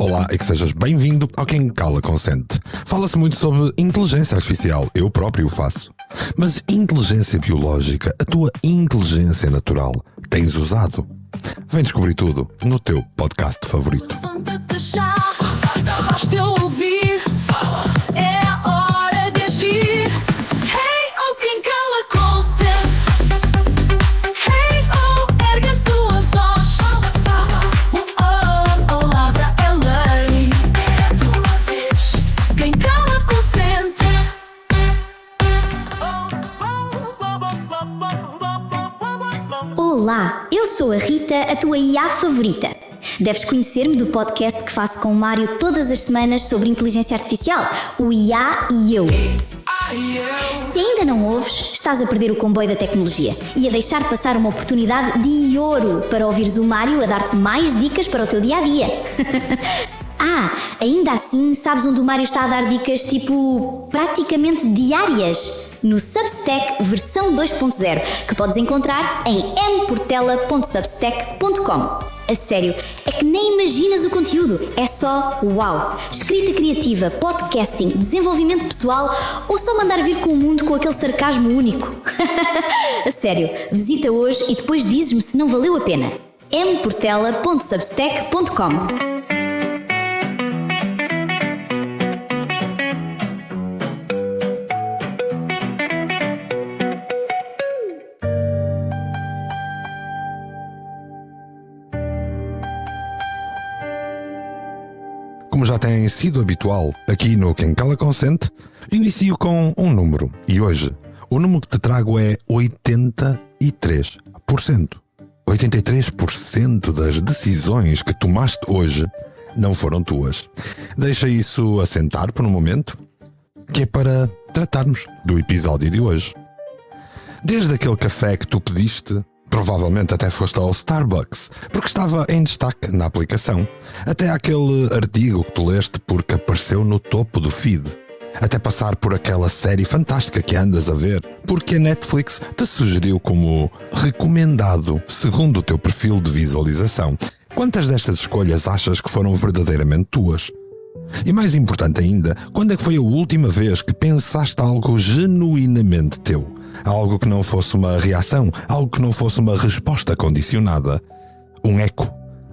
Olá e que sejas bem-vindo ao Quem Cala Consente. Fala-se muito sobre inteligência artificial, eu próprio o faço. Mas inteligência biológica, a tua inteligência natural, tens usado? Vem descobrir tudo no teu podcast favorito. Levanta-te já, faz-te ouvir, é a hora de agir. Hey, oh, quem cala consente. Hey, oh, ergue a tua voz. Oh, oh, lavra é lei. É a tua vez. Quem cala consente. Olá, eu sou a Rita, a tua IA favorita. Deves conhecer-me do podcast que faço com o Mário todas as semanas sobre inteligência artificial, o IA e eu. Se ainda não ouves, estás a perder o comboio da tecnologia e a deixar passar uma oportunidade de ouro para ouvires o Mário a dar-te mais dicas para o teu dia-a-dia. Ainda assim, sabes onde o Mário está a dar dicas tipo praticamente diárias? No Substack versão 2.0, que podes encontrar em mportela.substack.com. A sério, é que nem imaginas o conteúdo, é só uau! Escrita criativa, podcasting, desenvolvimento pessoal ou só mandar vir com o mundo com aquele sarcasmo único? A sério, visita hoje e depois dizes-me se não valeu a pena. mportela.substack.com. Como já tem sido habitual aqui no Quem Cala Consente, inicio com um número. E hoje, o número que te trago é 83%. 83% das decisões que tomaste hoje não foram tuas. Deixa isso assentar por um momento, que é para tratarmos do episódio de hoje. Desde aquele café que tu pediste, provavelmente até foste ao Starbucks, porque estava em destaque na aplicação, até aquele artigo que tu leste porque apareceu no topo do feed, até passar por aquela série fantástica que andas a ver, porque a Netflix te sugeriu como recomendado segundo o teu perfil de visualização. Quantas destas escolhas achas que foram verdadeiramente tuas? E mais importante ainda, quando é que foi a última vez que pensaste algo genuinamente teu? Algo que não fosse uma reação, algo que não fosse uma resposta condicionada. Um eco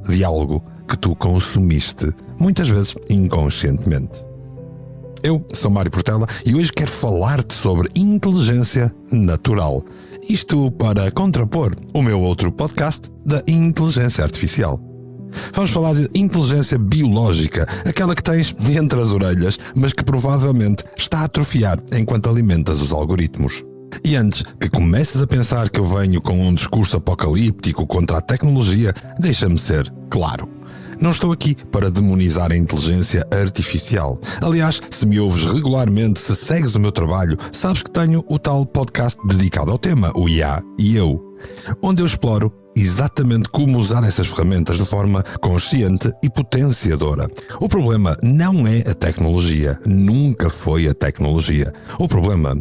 de algo que tu consumiste, muitas vezes inconscientemente. Eu sou Mário Portela e hoje quero falar-te sobre inteligência natural. Isto para contrapor o meu outro podcast da inteligência artificial. Vamos falar de inteligência biológica, aquela que tens entre as orelhas, mas que provavelmente está a atrofiar enquanto alimentas os algoritmos. E antes que comeces a pensar que eu venho com um discurso apocalíptico contra a tecnologia, deixa-me ser claro. Não estou aqui para demonizar a inteligência artificial. Aliás, se me ouves regularmente, se segues o meu trabalho, sabes que tenho o tal podcast dedicado ao tema, o IA e eu, onde eu exploro exatamente como usar essas ferramentas de forma consciente e potenciadora. O problema não é a tecnologia, nunca foi a tecnologia. O problema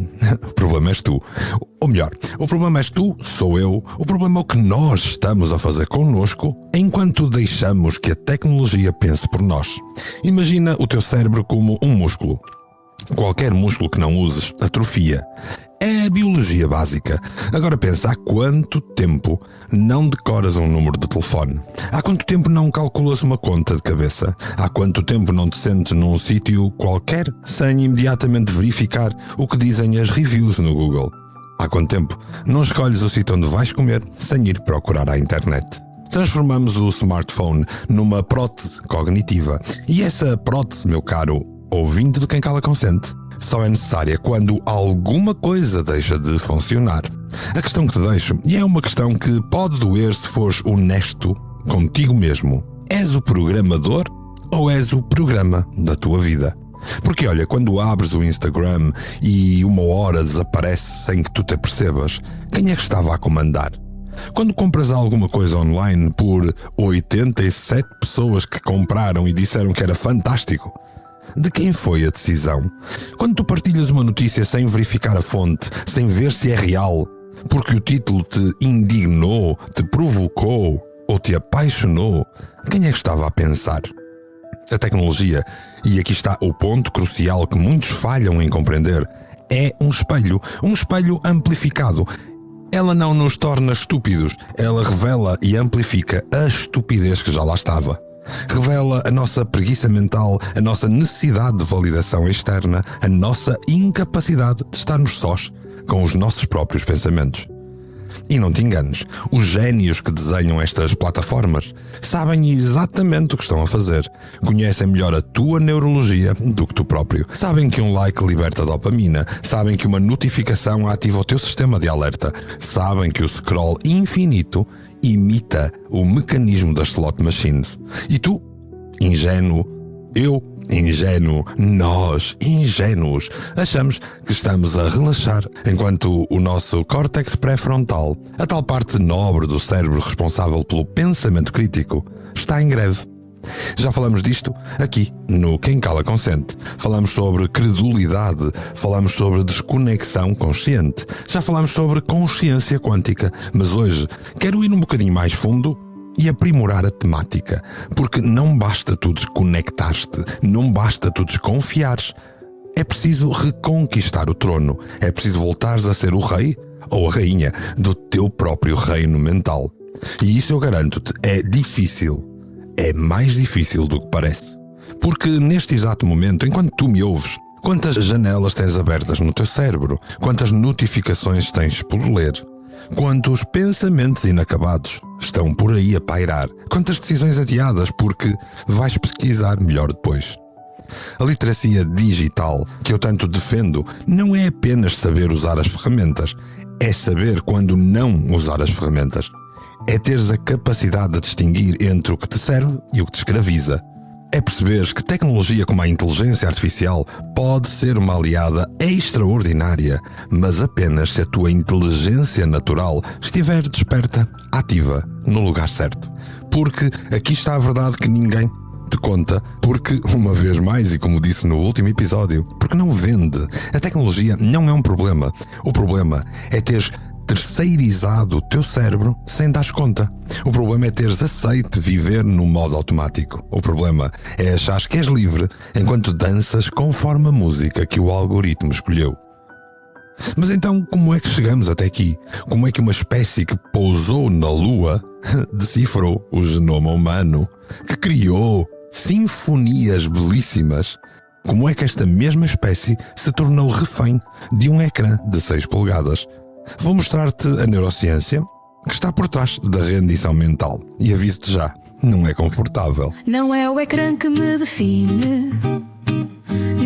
és tu. Ou melhor, o problema és tu, sou eu, o problema é o que nós estamos a fazer connosco enquanto deixamos que a tecnologia pense por nós. Imagina o teu cérebro como um músculo. Qualquer músculo que não uses atrofia. É a biologia básica. Agora pensa, há quanto tempo não decoras um número de telefone? Há quanto tempo não calculas uma conta de cabeça? Há quanto tempo não te sentes num sítio qualquer sem imediatamente verificar o que dizem as reviews no Google? Há quanto tempo não escolhes o sítio onde vais comer sem ir procurar à internet? Transformamos o smartphone numa prótese cognitiva. E essa prótese, meu caro ouvinte do Quem Cala Consente, só é necessária quando alguma coisa deixa de funcionar. A questão que te deixo, e é uma questão que pode doer se fores honesto contigo mesmo: és o programador ou és o programa da tua vida? Porque olha, quando abres o Instagram e uma hora desaparece sem que tu te apercebas, quem é que estava a comandar? Quando compras alguma coisa online por 87 pessoas que compraram e disseram que era fantástico, de quem foi a decisão? Quando tu partilhas uma notícia sem verificar a fonte, sem ver se é real, porque o título te indignou, te provocou ou te apaixonou, quem é que estava a pensar? A tecnologia, e aqui está o ponto crucial que muitos falham em compreender, é um espelho amplificado. Ela não nos torna estúpidos, ela revela e amplifica a estupidez que já lá estava. Revela a nossa preguiça mental, a nossa necessidade de validação externa, a nossa incapacidade de estarmos sós com os nossos próprios pensamentos. E não te enganes, os génios que desenham estas plataformas sabem exatamente o que estão a fazer. Conhecem melhor a tua neurologia do que tu próprio. Sabem que um like liberta dopamina. Sabem que uma notificação ativa o teu sistema de alerta. Sabem que o scroll infinito imita o mecanismo das slot machines. E tu, ingênuo, eu, ingênuo, nós, ingênuos, achamos que estamos a relaxar enquanto o nosso córtex pré-frontal, a tal parte nobre do cérebro responsável pelo pensamento crítico, está em greve. Já falamos disto aqui no Quem Cala Consente. Falamos sobre credulidade, falamos sobre desconexão consciente, já falamos sobre consciência quântica, mas hoje quero ir um bocadinho mais fundo e aprimorar a temática, porque não basta tu desconectar-te, não basta tu desconfiares. É preciso reconquistar o trono, é preciso voltares a ser o rei ou a rainha do teu próprio reino mental. E isso eu garanto-te, é difícil, é mais difícil do que parece. Porque neste exato momento, enquanto tu me ouves, quantas janelas tens abertas no teu cérebro, quantas notificações tens por ler, quantos pensamentos inacabados estão por aí a pairar, quantas decisões adiadas porque vais pesquisar melhor depois. A literacia digital que eu tanto defendo não é apenas saber usar as ferramentas, é saber quando não usar as ferramentas. É teres a capacidade de distinguir entre o que te serve e o que te escraviza. É perceberes que tecnologia como a inteligência artificial pode ser uma aliada extraordinária, mas apenas se a tua inteligência natural estiver desperta, ativa, no lugar certo. Porque aqui está a verdade que ninguém te conta, porque, uma vez mais, e como disse no último episódio, porque não vende. A tecnologia não é um problema. O problema é teres terceirizado o teu cérebro sem dares conta. O problema é teres aceito viver no modo automático. O problema é achares que és livre enquanto danças conforme a música que o algoritmo escolheu. Mas então, como é que chegamos até aqui? Como é que uma espécie que pousou na Lua decifrou o genoma humano, que criou sinfonias belíssimas? Como é que esta mesma espécie se tornou refém de um ecrã de 6 polegadas? Vou mostrar-te a neurociência que está por trás da rendição mental. E aviso-te já, não é confortável. Não é o ecrã que me define,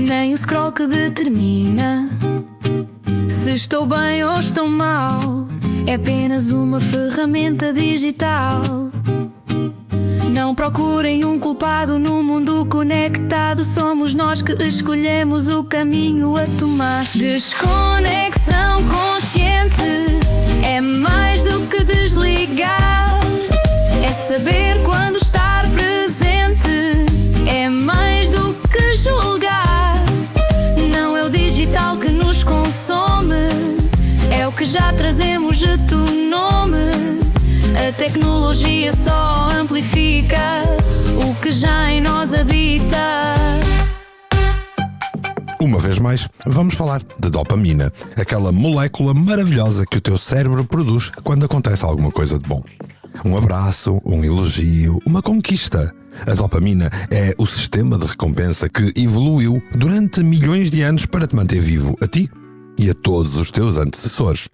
nem o scroll que determina se estou bem ou estou mal. É apenas uma ferramenta digital. Não procurem um culpado no mundo conectado. Somos nós que escolhemos o caminho a tomar. Desconexão consciente é mais do que desligar. É saber quando estar presente. É mais do que julgar. Não é o digital que nos consome, é o que já trazemos de tu nome. A tecnologia só amplifica o que já em nós habita. Uma vez mais, vamos falar de dopamina, aquela molécula maravilhosa que o teu cérebro produz quando acontece alguma coisa de bom. Um abraço, um elogio, uma conquista. A dopamina é o sistema de recompensa que evoluiu durante milhões de anos para te manter vivo, a ti e a todos os teus antecessores.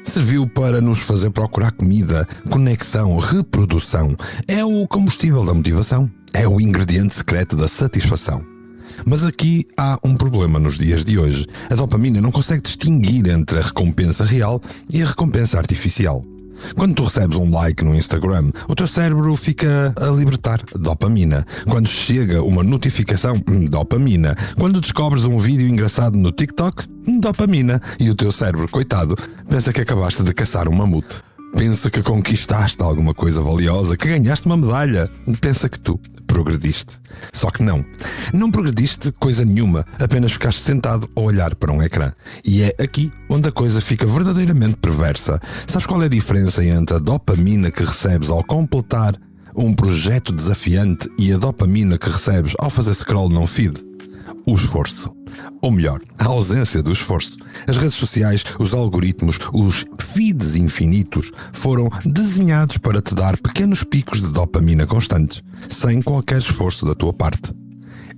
Serviu para nos fazer procurar comida, conexão, reprodução. É o combustível da motivação. É o ingrediente secreto da satisfação. Mas aqui há um problema nos dias de hoje. A dopamina não consegue distinguir entre a recompensa real e a recompensa artificial. Quando tu recebes um like no Instagram, o teu cérebro fica a libertar dopamina. Quando chega uma notificação, dopamina. Quando descobres um vídeo engraçado no TikTok, dopamina. E o teu cérebro, coitado, pensa que acabaste de caçar um mamute. Pensa que conquistaste alguma coisa valiosa, que ganhaste uma medalha. Pensa que tu progrediste. Só que não. Não progrediste coisa nenhuma. Apenas ficaste sentado a olhar para um ecrã. E é aqui onde a coisa fica verdadeiramente perversa. Sabes qual é a diferença entre a dopamina que recebes ao completar Um projeto desafiante e a dopamina que recebes ao fazer scroll num feed? O esforço. Ou melhor, a ausência do esforço. As redes sociais, os algoritmos, os feeds infinitos foram desenhados para te dar pequenos picos de dopamina constantes, sem qualquer esforço da tua parte.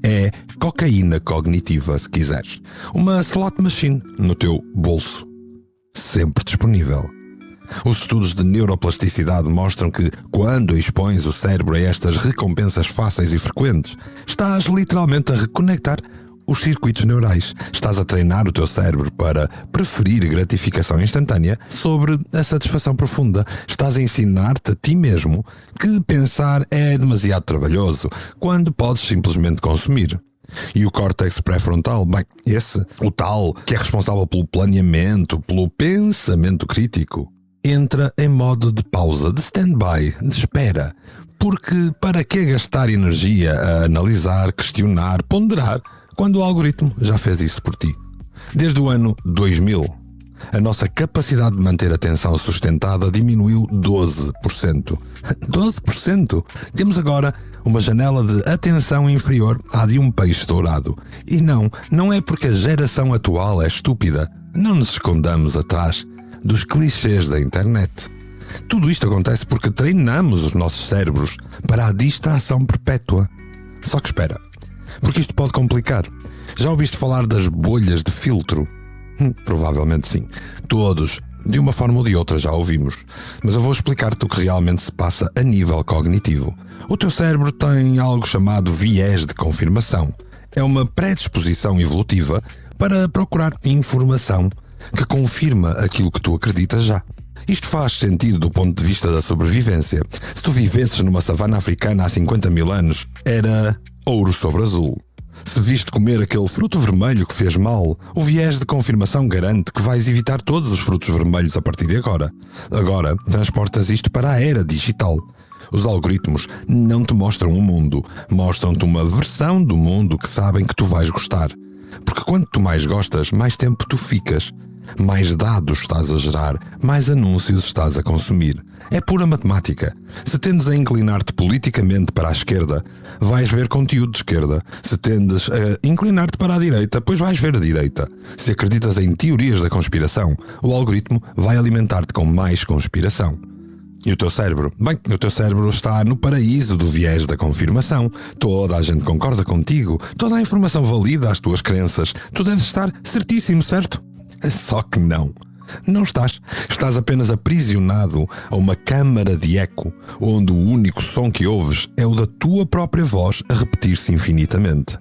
É cocaína cognitiva, se quiseres. Uma slot machine no teu bolso. Sempre disponível. Os estudos de neuroplasticidade mostram que, quando expões o cérebro a estas recompensas fáceis e frequentes, estás literalmente a reconectar os circuitos neurais. Estás a treinar o teu cérebro para preferir gratificação instantânea sobre a satisfação profunda. Estás a ensinar-te a ti mesmo que pensar é demasiado trabalhoso, quando podes simplesmente consumir. E o córtex pré-frontal, bem, esse, o tal, que é responsável pelo planeamento, pelo pensamento crítico, entra em modo de pausa, de stand-by, de espera. Porque para que gastar energia a analisar, questionar, ponderar, quando o algoritmo já fez isso por ti? Desde o ano 2000, a nossa capacidade de manter a atenção sustentada diminuiu 12%. 12%! Temos agora uma janela de atenção inferior à de um peixe dourado. E não é porque a geração atual é estúpida. Não nos escondamos atrás dos clichês da internet. Tudo isto acontece porque treinamos os nossos cérebros para a distração perpétua. Só que espera, porque isto pode complicar. Já ouviste falar das bolhas de filtro? Provavelmente sim. Todos, de uma forma ou de outra, já ouvimos. Mas eu vou explicar-te o que realmente se passa a nível cognitivo. O teu cérebro tem algo chamado viés de confirmação. É uma predisposição evolutiva para procurar informação que confirma aquilo que tu acreditas já. Isto faz sentido do ponto de vista da sobrevivência. Se tu vivesses numa savana africana há 50 mil anos, era ouro sobre azul. Se viste comer aquele fruto vermelho que fez mal, o viés de confirmação garante que vais evitar todos os frutos vermelhos a partir de agora. Agora, transportas isto para a era digital. Os algoritmos não te mostram um mundo, mostram-te uma versão do mundo que sabem que tu vais gostar. Porque quanto tu mais gostas, mais tempo tu ficas. Mais dados estás a gerar, mais anúncios estás a consumir. É pura matemática. Se tendes a inclinar-te politicamente para a esquerda, vais ver conteúdo de esquerda. Se tendes a inclinar-te para a direita, pois vais ver a direita. Se acreditas em teorias da conspiração, o algoritmo vai alimentar-te com mais conspiração. E o teu cérebro? Bem, o teu cérebro está no paraíso do viés da confirmação. Toda a gente concorda contigo. Toda a informação valida as tuas crenças. Tu deves estar certíssimo, certo? Só que não. Não estás. Estás apenas aprisionado a uma câmara de eco, onde o único som que ouves é o da tua própria voz a repetir-se infinitamente.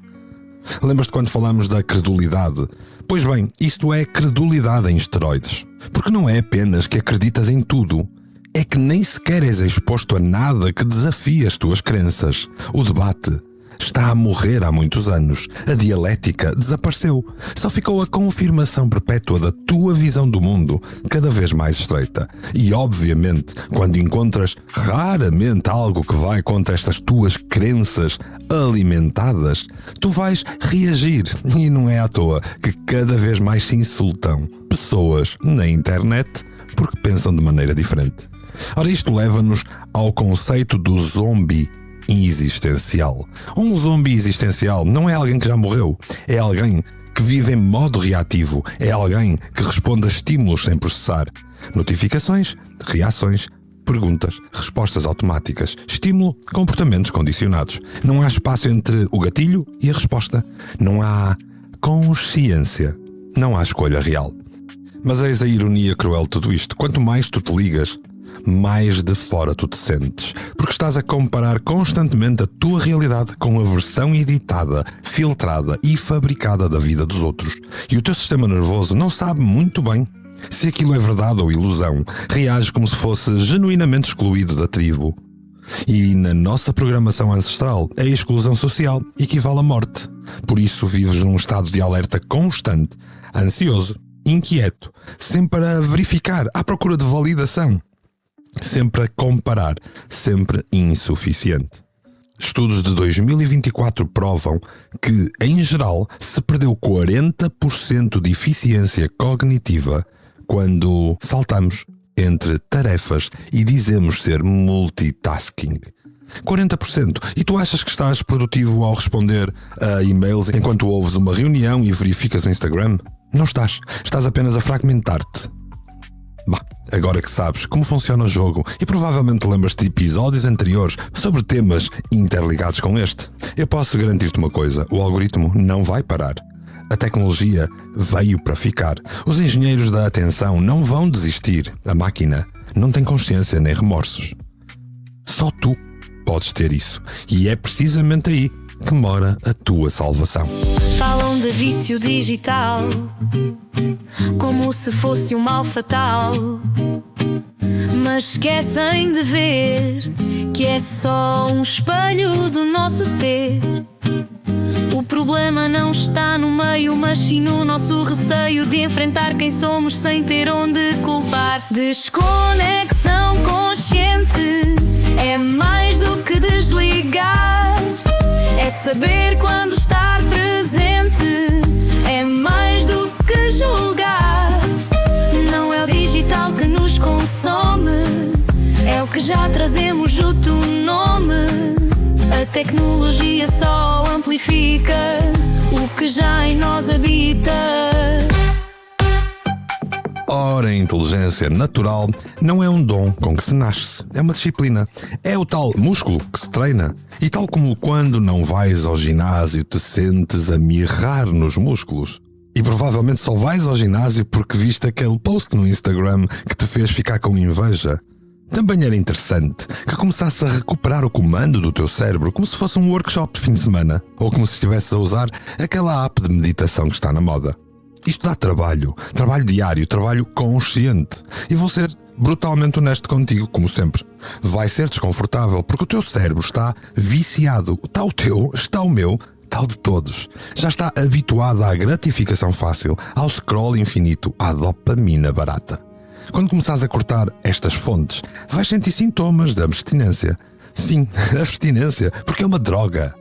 Lembras-te quando falamos da credulidade? Pois bem, isto é credulidade em esteroides. Porque não é apenas que acreditas em tudo, é que nem sequer és exposto a nada que desafie as tuas crenças. O debate está a morrer há muitos anos. A dialética desapareceu. Só ficou a confirmação perpétua da tua visão do mundo, cada vez mais estreita. E, obviamente, quando encontras raramente algo que vai contra estas tuas crenças alimentadas, tu vais reagir. E não é à toa que cada vez mais se insultam pessoas na internet porque pensam de maneira diferente. Ora, isto leva-nos ao conceito do zombie existencial. Um zombie existencial não é alguém que já morreu, é alguém que vive em modo reativo, é alguém que responde a estímulos sem processar. Notificações, reações, perguntas, respostas automáticas, estímulo, comportamentos condicionados. Não há espaço entre o gatilho e a resposta. Não há consciência. Não há escolha real. Mas eis a ironia cruel de tudo isto. Quanto mais tu te ligas, mais de fora tu te sentes, porque estás a comparar constantemente a tua realidade com a versão editada, filtrada e fabricada da vida dos outros. E o teu sistema nervoso não sabe muito bem se aquilo é verdade ou ilusão, reage como se fosse genuinamente excluído da tribo. E na nossa programação ancestral, a exclusão social equivale à morte. Por isso vives num estado de alerta constante, ansioso, inquieto, sempre a verificar, à procura de validação. Sempre a comparar, sempre insuficiente. Estudos de 2024 provam que, em geral, se perdeu 40% de eficiência cognitiva quando saltamos entre tarefas e dizemos ser multitasking. 40%. E tu achas que estás produtivo ao responder a e-mails enquanto ouves uma reunião e verificas o Instagram? Não estás. Estás apenas a fragmentar-te. Bah, agora que sabes como funciona o jogo e provavelmente lembras-te de episódios anteriores sobre temas interligados com este, eu posso garantir-te uma coisa: o algoritmo não vai parar. A tecnologia veio para ficar. Os engenheiros da atenção não vão desistir. A máquina não tem consciência nem remorsos. Só tu podes ter isso. E é precisamente aí que mora a tua salvação. Falam de vício digital como se fosse um mal fatal, mas esquecem de ver que é só um espelho do nosso ser. O problema não está no meio, mas sim no nosso receio de enfrentar quem somos sem ter onde culpar. Desconexão consciente é mais do que desligar. É saber quando estar presente. É mais do que julgar. Não é o digital que nos consome, é o que já trazemos o teu nome. A tecnologia só amplifica o que já em nós habita. Ora, a inteligência natural não é um dom com que se nasce, é uma disciplina. É o tal músculo que se treina. E tal como quando não vais ao ginásio te sentes a mirrar nos músculos. E provavelmente só vais ao ginásio porque viste aquele post no Instagram que te fez ficar com inveja. Também era interessante que começasse a recuperar o comando do teu cérebro como se fosse um workshop de fim de semana, ou como se estivesse a usar aquela app de meditação que está na moda. Isto dá trabalho diário, trabalho consciente. E vou ser brutalmente honesto contigo, como sempre. Vai ser desconfortável porque o teu cérebro está viciado. Está o teu, está o meu, está o de todos. Já está habituado à gratificação fácil, ao scroll infinito, à dopamina barata. Quando começares a cortar estas fontes, vais sentir sintomas de abstinência. Sim, abstinência, porque é uma droga.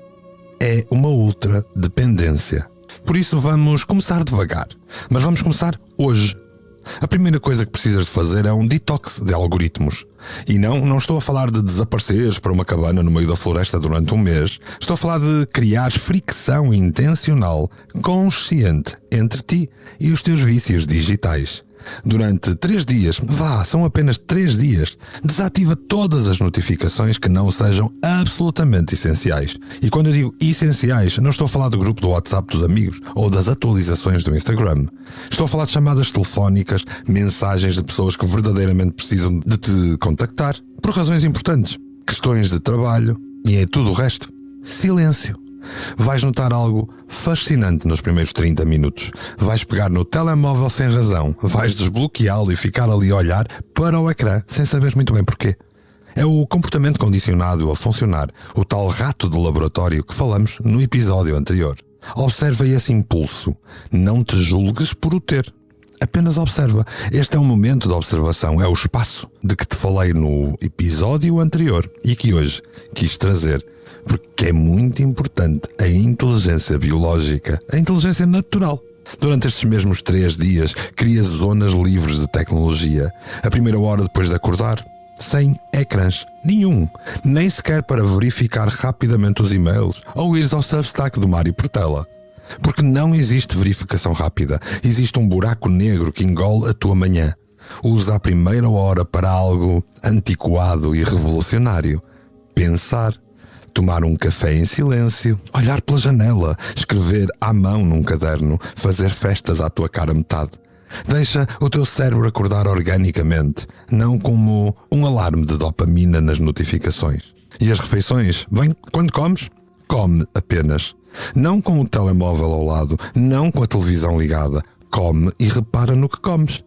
É uma ultra dependência. Por isso vamos começar devagar, mas vamos começar hoje. A primeira coisa que precisas de fazer é um detox de algoritmos. E não estou a falar de desapareceres para uma cabana no meio da floresta durante um mês. Estou a falar de criar fricção intencional, consciente, entre ti e os teus vícios digitais. Durante 3 dias, são apenas 3 dias, desativa todas as notificações que não sejam absolutamente essenciais. E quando eu digo essenciais, não estou a falar do grupo do WhatsApp dos amigos ou das atualizações do Instagram. Estou a falar de chamadas telefónicas, mensagens de pessoas que verdadeiramente precisam de te contactar, por razões importantes, questões de trabalho e em tudo o resto, silêncio. Vais notar algo fascinante nos primeiros 30 minutos. Vais pegar no telemóvel sem razão, vais desbloqueá-lo e ficar ali a olhar para o ecrã, sem saberes muito bem porquê. É o comportamento condicionado a funcionar, o tal rato de laboratório que falamos no episódio anterior. Observa esse impulso. Não te julgues por o ter. Apenas observa. Este é um momento de observação, é o espaço de que te falei no episódio anterior e que hoje quis trazer, porque é muito importante a inteligência biológica, a inteligência natural. Durante estes mesmos 3 dias, cria zonas livres de tecnologia. A primeira hora depois de acordar, sem ecrãs, nenhum, nem sequer para verificar rapidamente os e-mails ou ires ao Substack do Mário Portela. Porque não existe verificação rápida, existe um buraco negro que engole a tua manhã. Usa a primeira hora para algo antiquado e revolucionário. Pensar. Tomar um café em silêncio, olhar pela janela, escrever à mão num caderno, fazer festas à tua cara metade. Deixa o teu cérebro acordar organicamente, não como um alarme de dopamina nas notificações. E as refeições? Bem, quando comes, come apenas. Não com o telemóvel ao lado, não com a televisão ligada. Come e repara no que comes.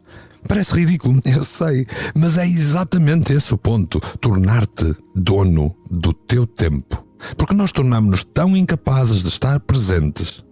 Parece ridículo, eu sei, mas é exatamente esse o ponto, tornar-te dono do teu tempo. Porque nós tornamos-nos tão incapazes de estar presentes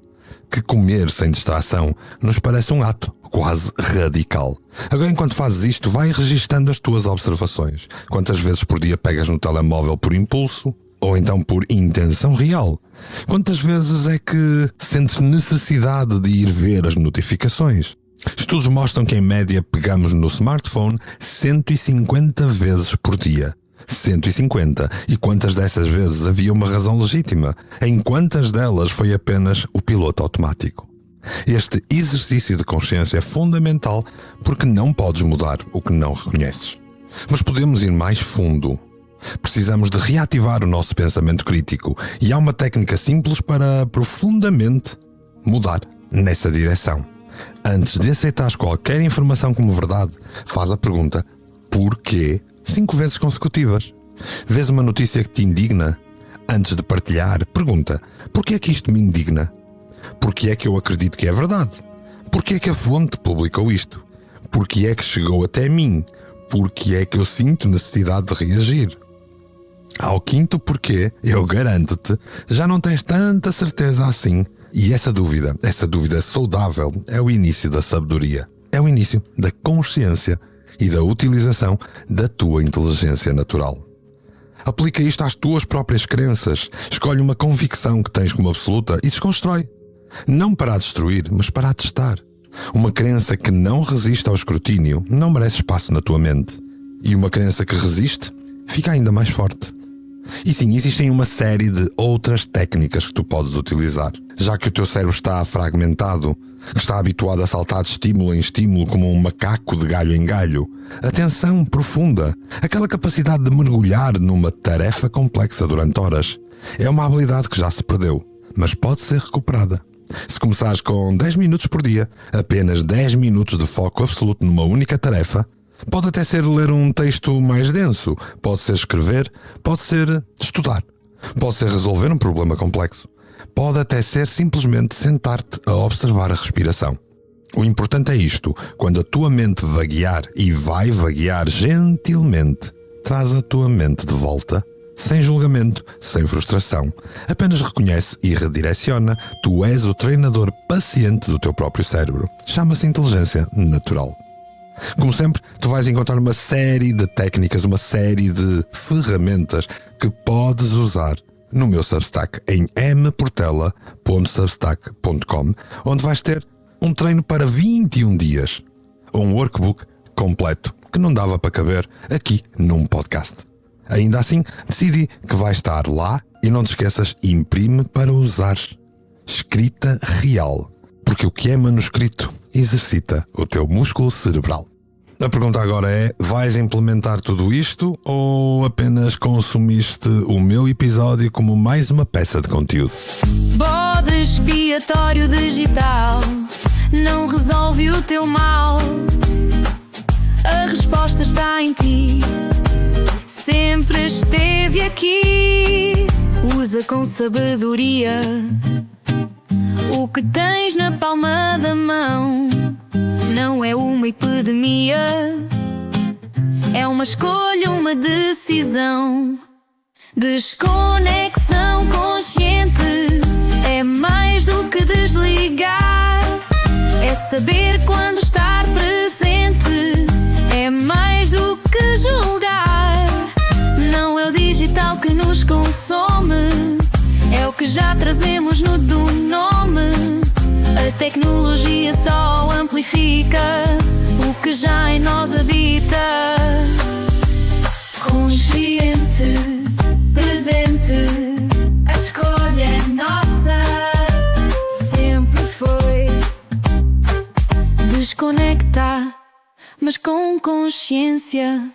que comer sem distração nos parece um ato quase radical. Agora, enquanto fazes isto, vai registando as tuas observações. Quantas vezes por dia pegas no telemóvel por impulso? Ou então por intenção real? Quantas vezes é que sentes necessidade de ir ver as notificações? Estudos mostram que em média pegamos no smartphone 150 vezes por dia. 150. E quantas dessas vezes havia uma razão legítima? Em quantas delas foi apenas o piloto automático? Este exercício de consciência é fundamental porque não podes mudar o que não reconheces. Mas podemos ir mais fundo. Precisamos de reativar o nosso pensamento crítico e há uma técnica simples para profundamente mudar nessa direção. Antes de aceitares qualquer informação como verdade, faz a pergunta: porquê 5 vezes consecutivas? Vês uma notícia que te indigna? Antes de partilhar, pergunta: porquê é que isto me indigna? Porquê é que eu acredito que é verdade? Porquê é que a fonte publicou isto? Porquê é que chegou até mim? Porquê é que eu sinto necessidade de reagir? Ao quinto porquê, eu garanto-te, já não tens tanta certeza assim. E essa dúvida saudável, é o início da sabedoria. É o início da consciência e da utilização da tua inteligência natural. Aplica isto às tuas próprias crenças. Escolhe uma convicção que tens como absoluta e desconstrói. Não para a destruir, mas para a testar. Uma crença que não resiste ao escrutínio não merece espaço na tua mente. E uma crença que resiste fica ainda mais forte. E sim, existem uma série de outras técnicas que tu podes utilizar. Já que o teu cérebro está fragmentado, que está habituado a saltar de estímulo em estímulo como um macaco de galho em galho, atenção profunda, aquela capacidade de mergulhar numa tarefa complexa durante horas, é uma habilidade que já se perdeu, mas pode ser recuperada. Se começares com 10 minutos por dia, apenas 10 minutos de foco absoluto numa única tarefa, pode até ser ler um texto mais denso, pode ser escrever, pode ser estudar, pode ser resolver um problema complexo, pode até ser simplesmente sentar-te a observar a respiração. O importante é isto: quando a tua mente vaguear, e vai vaguear gentilmente, traz a tua mente de volta, sem julgamento, sem frustração. Apenas reconhece e redireciona. Tu és o treinador paciente do teu próprio cérebro. Chama-se inteligência natural. Como sempre, tu vais encontrar uma série de técnicas, uma série de ferramentas que podes usar no meu Substack em mportela.substack.com, onde vais ter um treino para 21 dias, um workbook completo que não dava para caber aqui num podcast. Ainda assim, decidi que vai estar lá e não te esqueças, imprime para usar. Escrita real. Porque o que é manuscrito exercita o teu músculo cerebral. A pergunta agora é: vais implementar tudo isto ou apenas consumiste o meu episódio como mais uma peça de conteúdo? Bode expiatório digital não resolve o teu mal. A resposta está em ti. Sempre esteve aqui. Usa com sabedoria o que tens na palma da mão. Não é uma epidemia, é uma escolha, uma decisão. Desconexão consciente é mais do que desligar. É saber quando estar presente, é mais do que julgar. Não é o digital que nos consome, é o que já trazemos no do nome. A tecnologia só amplifica o que já em nós habita. Consciente, presente, a escolha é nossa. Sempre foi desconectar, mas com consciência.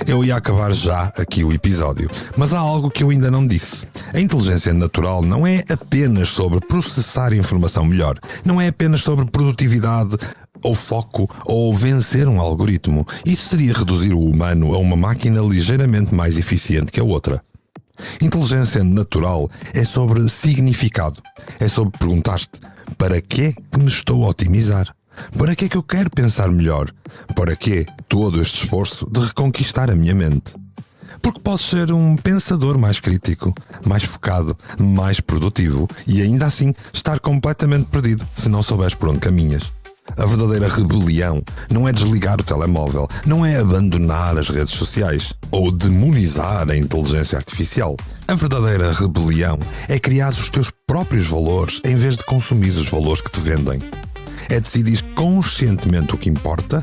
Eu ia acabar já aqui o episódio, mas há algo que eu ainda não disse. A inteligência natural não é apenas sobre processar informação melhor, não é apenas sobre produtividade ou foco ou vencer um algoritmo. Isso seria reduzir o humano a uma máquina ligeiramente mais eficiente que a outra. Inteligência natural é sobre significado, é sobre perguntar-te: para que me estou a otimizar? Para que é que eu quero pensar melhor? Para que todo este esforço de reconquistar a minha mente? Porque podes ser um pensador mais crítico, mais focado, mais produtivo e ainda assim estar completamente perdido se não souberes por onde caminhas. A verdadeira rebelião não é desligar o telemóvel, não é abandonar as redes sociais ou demonizar a inteligência artificial. A verdadeira rebelião é criar os teus próprios valores em vez de consumir os valores que te vendem. É decidir conscientemente o que importa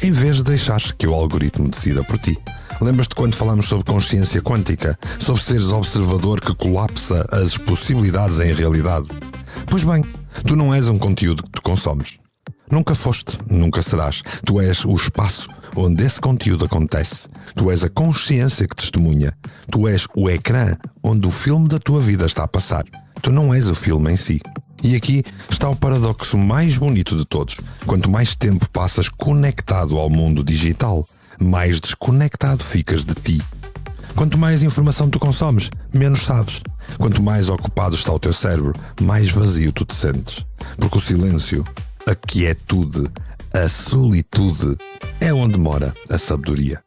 em vez de deixares que o algoritmo decida por ti. Lembras-te quando falámos sobre consciência quântica, sobre seres observador que colapsa as possibilidades em realidade? Pois bem, tu não és um conteúdo que tu consomes. Nunca foste, nunca serás. Tu és o espaço onde esse conteúdo acontece. Tu és a consciência que testemunha. Tu és o ecrã onde o filme da tua vida está a passar. Tu não és o filme em si. E aqui está o paradoxo mais bonito de todos. Quanto mais tempo passas conectado ao mundo digital, mais desconectado ficas de ti. Quanto mais informação tu consomes, menos sabes. Quanto mais ocupado está o teu cérebro, mais vazio tu te sentes. Porque o silêncio, a quietude, a solitude é onde mora a sabedoria.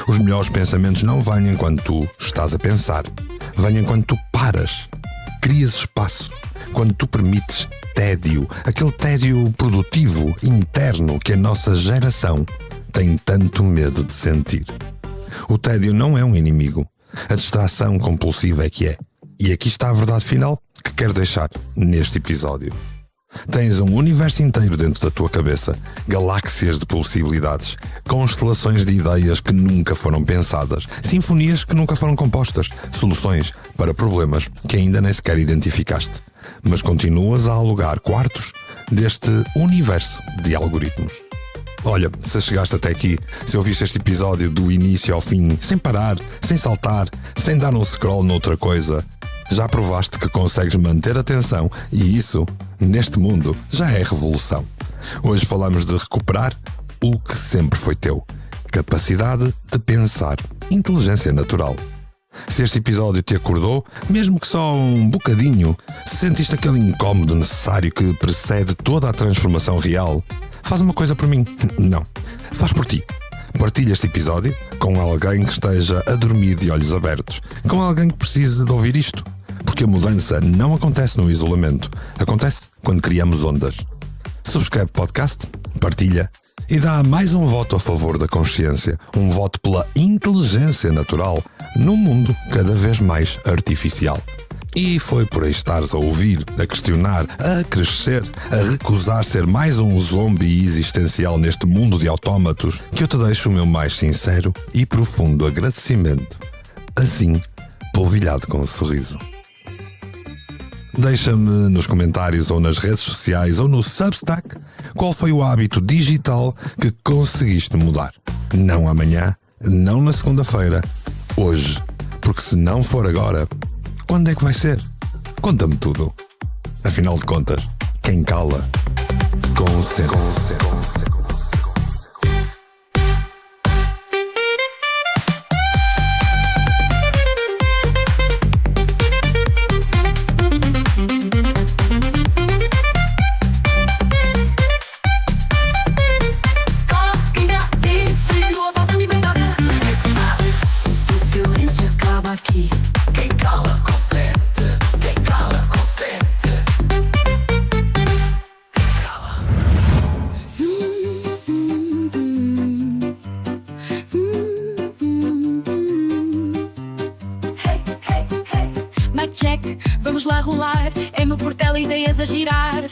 Os melhores pensamentos não vêm quando tu estás a pensar. Vêm quando tu paras, crias espaço, quando tu permites tédio, aquele tédio produtivo, interno que a nossa geração tem tanto medo de sentir. O tédio não é um inimigo. A distração compulsiva é que é. E aqui está a verdade final que quero deixar neste episódio. Tens um universo inteiro dentro da tua cabeça, galáxias de possibilidades, constelações de ideias que nunca foram pensadas, sinfonias que nunca foram compostas, soluções para problemas que ainda nem sequer identificaste. Mas continuas a alugar quartos deste universo de algoritmos. Olha, se chegaste até aqui, se ouviste este episódio do início ao fim, sem parar, sem saltar, sem dar um scroll noutra coisa, já provaste que consegues manter a atenção e isso, neste mundo, já é revolução. Hoje falamos de recuperar o que sempre foi teu. Capacidade de pensar. Inteligência natural. Se este episódio te acordou, mesmo que só um bocadinho, se sentiste aquele incómodo necessário que precede toda a transformação real, faz uma coisa por mim. Não, faz por ti. Partilha este episódio com alguém que esteja a dormir de olhos abertos, com alguém que precise de ouvir isto. Porque a mudança não acontece no isolamento, acontece quando criamos ondas. Subscreve o podcast, partilha e dá mais um voto a favor da consciência, um voto pela inteligência natural num mundo cada vez mais artificial. E foi por aí estares a ouvir, a questionar, a crescer, a recusar ser mais um zombie existencial neste mundo de autómatos que eu te deixo o meu mais sincero e profundo agradecimento. Assim, polvilhado com um sorriso. Deixa-me nos comentários ou nas redes sociais ou no Substack qual foi o hábito digital que conseguiste mudar. Não amanhã, não na segunda-feira, hoje. Porque se não for agora, quando é que vai ser? Conta-me tudo. Afinal de contas, quem cala, consente. Check, vamos lá rolar. É meu portela, ideias a girar.